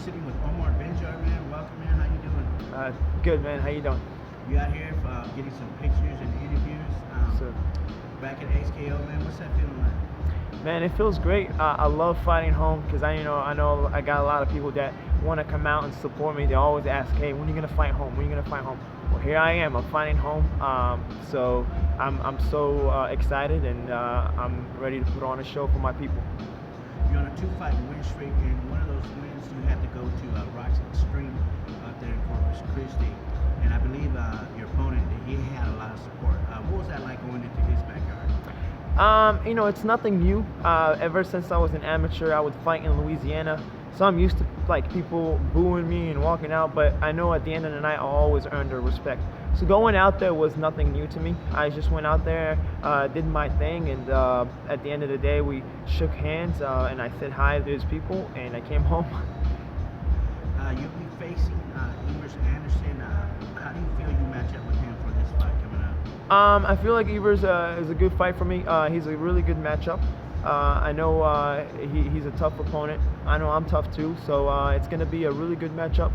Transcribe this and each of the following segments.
sitting with Omar Benjar, man. Welcome, man. How you doing? Good, man. How you doing? You out here getting some pictures and interviews So, back at XKO, man. What's that feeling like? man, it feels great. I love fighting home because I know I got a lot of people that want to come out and support me. They always ask, "Hey, when are you gonna fight home? When are you gonna fight home?" Well, here I am. I'm fighting home. So I'm so excited and I'm ready to put on a show for my people. You're on a two-fight win streak, and one of those wins you had to go to Rock's Extreme out there in Corpus Christi. And I believe your opponent, he had a lot of support. What was that like going into his backyard? It's nothing new. Ever since I was an amateur, I would fight in Louisiana. So I'm used to like people booing me and walking out, but I know at the end of the night I'll always earn their respect. So going out there was nothing new to me. I just went out there, did my thing, and at the end of the day we shook hands and I said hi to his people and I came home. You'll be facing Evers Anderson. How do you feel you match up with him for this fight coming up? I feel like Evers is a good fight for me. He's a really good matchup. I know he's a tough opponent. I know I'm tough too, so it's going to be a really good matchup.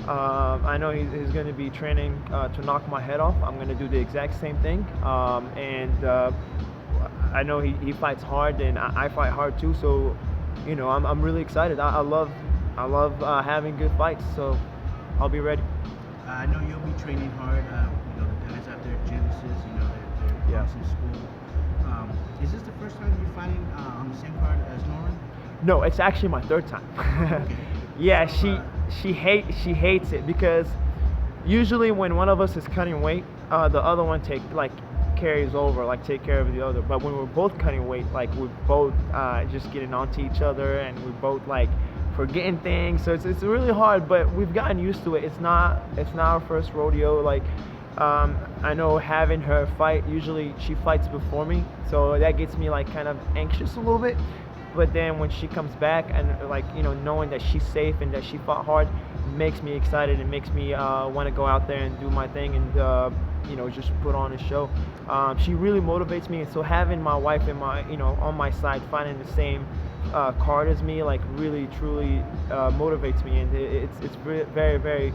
I know he's going to be training to knock my head off. I'm going to do the exact same thing. And I know he fights hard, and I fight hard too. So, I'm really excited. I love having good fights. So, I'll be ready. I know you'll be training hard. The guys out there at Genesis, they're Yeah. awesome school. Is this the first time you're fighting on the same card as Norman? No, it's actually my third time. Okay. Yeah, So, she hates it because usually when one of us is cutting weight, the other one carries over, take care of the other. But when we're both cutting weight, we're both just getting onto each other and we're both forgetting things. So it's really hard, but we've gotten used to it. It's not our first rodeo. I know having her fight, usually she fights before me, so that gets me kind of anxious a little bit. But then when she comes back and knowing that she's safe and that she fought hard makes me excited and makes me want to go out there and do my thing and just put on a show. She really motivates me, and so having my wife and my on my side fighting the same card as me really truly motivates me, and it's very very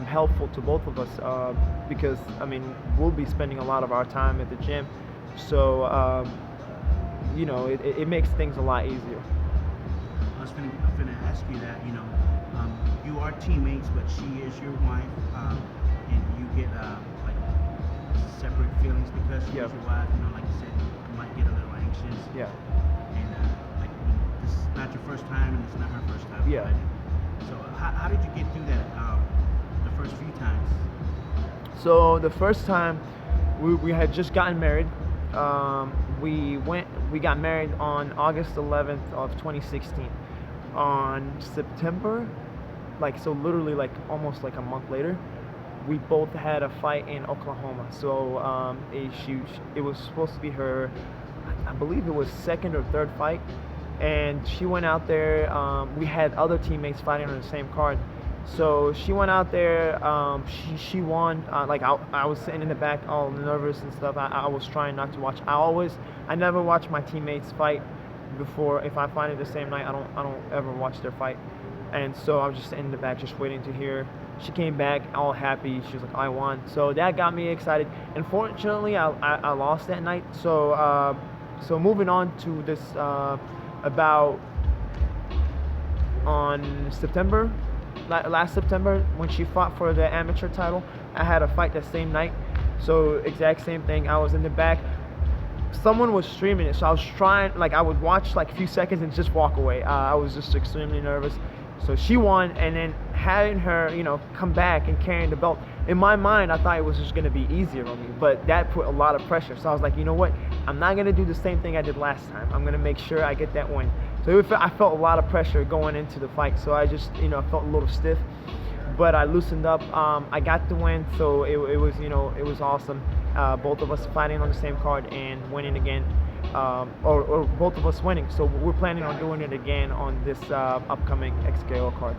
helpful to both of us because we'll be spending a lot of our time at the gym, so it makes things a lot easier. I'm gonna ask you that. You are teammates, but she is your wife, and you get separate feelings because she's Yeah. your wife. Like you said, you might get a little anxious. Yeah. And this is not your first time, and it's not her first time. Yeah. fighting. So how did you get through that the first few times? So the first time we had just gotten married. We got married on August 11th of 2016. On September, so literally almost a month later, we both had a fight in Oklahoma. So it was supposed to be her, I believe it was second or third fight, and she went out there. We had other teammates fighting on the same card. So she went out there. She won. I was sitting in the back, all nervous and stuff. I was trying not to watch. I never watch my teammates fight before. If I fight it the same night, I don't ever watch their fight. And so I was just sitting in the back, just waiting to hear. She came back, all happy. She was like, "I won." So that got me excited. Unfortunately, I lost that night. So moving on to this about on September. Last September, when she fought for the amateur title, I had a fight that same night. So exact same thing. I was in the back. Someone was streaming it, so I was trying. I would watch a few seconds and just walk away. I was just extremely nervous. So she won, and then having her, come back and carrying the belt. In my mind, I thought it was just gonna be easier on me, but that put a lot of pressure. So I was like, you know what? I'm not gonna do the same thing I did last time. I'm gonna make sure I get that win. So I felt a lot of pressure going into the fight. So I just, felt a little stiff, but I loosened up. I got the win, so it was, it was awesome. Both of us fighting on the same card and winning again, or both of us winning. So we're planning on doing it again on this upcoming XKO card.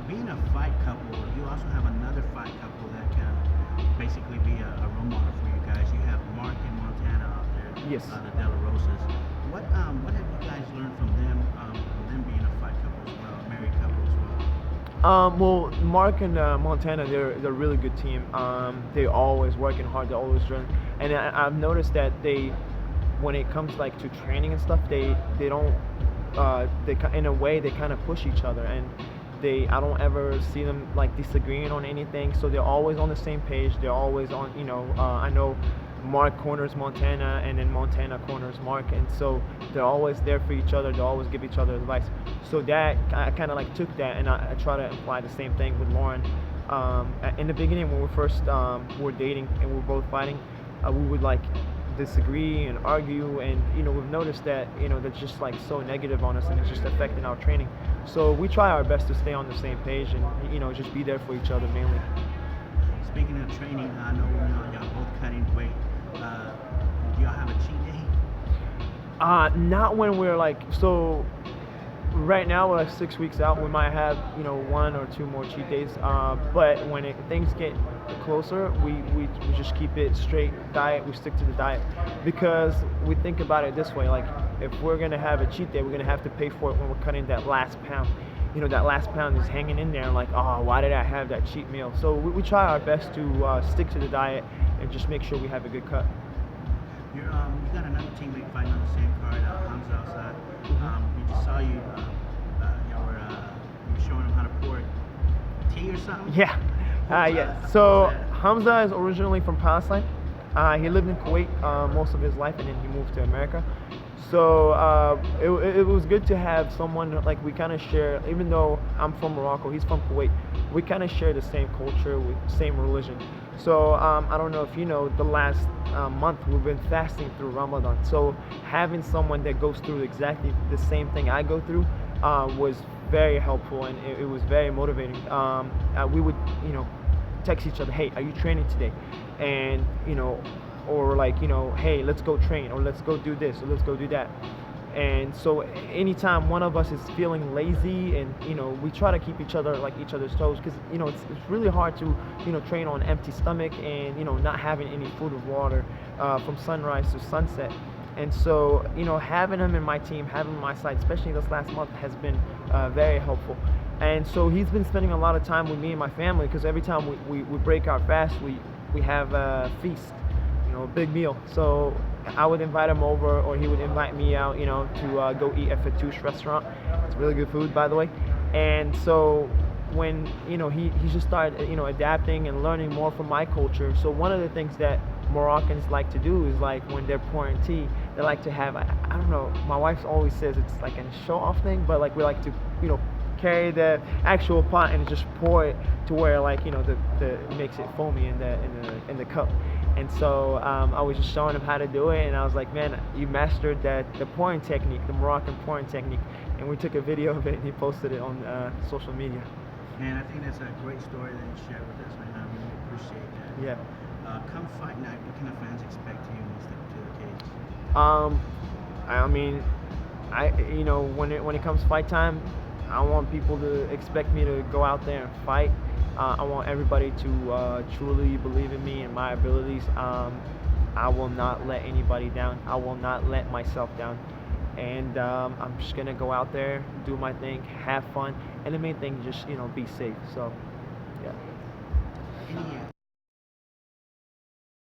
Being a fight couple, you also have another fight couple that can basically be a role model for you guys. You have Mark and Montana out there. Yes. The De La Rosas. What have you guys learned from them being a fight couple as well, married couple as well? Well, Mark and Montana, they're a really good team. They're always working hard. They're always doing, and I've noticed that they, when it comes like to training and stuff, they don't, in a way they kind of push each other, and I don't ever see them like disagreeing on anything. So they're always on the same page. They're always on, I know Mark corners Montana, and then Montana corners Mark, and so they're always there for each other. They always give each other advice. So that I kind of like took that, and I try to apply the same thing with Lauren. In the beginning, when we first were dating and we were both fighting, we would like disagree and argue, and we've noticed that that's just like so negative on us, and it's just affecting our training. So we try our best to stay on the same page, and just be there for each other mainly. Speaking of training, I know y'all both cutting weight. Do y'all have a cheat day? Not when we're like, so right now we're like 6 weeks out. We might have one or two more cheat days. But when things get closer, we just keep it straight diet. We stick to the diet because we think about it this way: like if we're gonna have a cheat day, we're gonna have to pay for it when we're cutting that last pound. That last pound is hanging in there, and like, oh, why did I have that cheat meal? So we try our best to stick to the diet and just make sure we have a good cut. You got another teammate fighting on the same card, Hamza outside. We just saw you. Y'all were you were showing him how to pour tea or something. Yeah, yeah. So Hamza is originally from Palestine. He lived in Kuwait most of his life, and then he moved to America. So it was good to have someone like we kind of share. Even though I'm from Morocco, he's from Kuwait. We kind of share the same culture, with same religion. So I don't know if you know, the last month we've been fasting through Ramadan. So having someone that goes through exactly the same thing I go through was very helpful, and it was very motivating. We would text each other, hey, are you training today? And or like hey, let's go train, or let's go do this, or let's go do that. And so anytime one of us is feeling lazy, and we try to keep each other's toes, because it's really hard to train on empty stomach, and not having any food or water from sunrise to sunset. And so having him in my team, having him on my side, especially this last month, has been very helpful. And so he's been spending a lot of time with me and my family, because every time we break our fast, we have a feast, a big meal. So I would invite him over, or he would invite me out, to go eat at Fatouche restaurant. It's really good food, by the way. And so when he just started adapting and learning more from my culture. So one of the things that Moroccans like to do is, like, when they're pouring tea, they like to have, I don't know, my wife always says it's like a show off thing, but like we like to carry the actual pot and just pour it to where, like, the makes it foamy in the cup. And so I was just showing him how to do it, and I was like, man, you mastered the pouring technique, the Moroccan pouring technique. And we took a video of it, and he posted it on social media. Man, I think that's a great story that you shared with us, man. I really appreciate that. Yeah. Come fight night, what can the fans expect you when you step to the cage? I mean, when it comes fight time, I want people to expect me to go out there and fight. I want everybody to truly believe in me and my abilities. I will not let anybody down. I will not let myself down. And I'm just gonna go out there, do my thing, have fun, and the main thing, just be safe. So, yeah.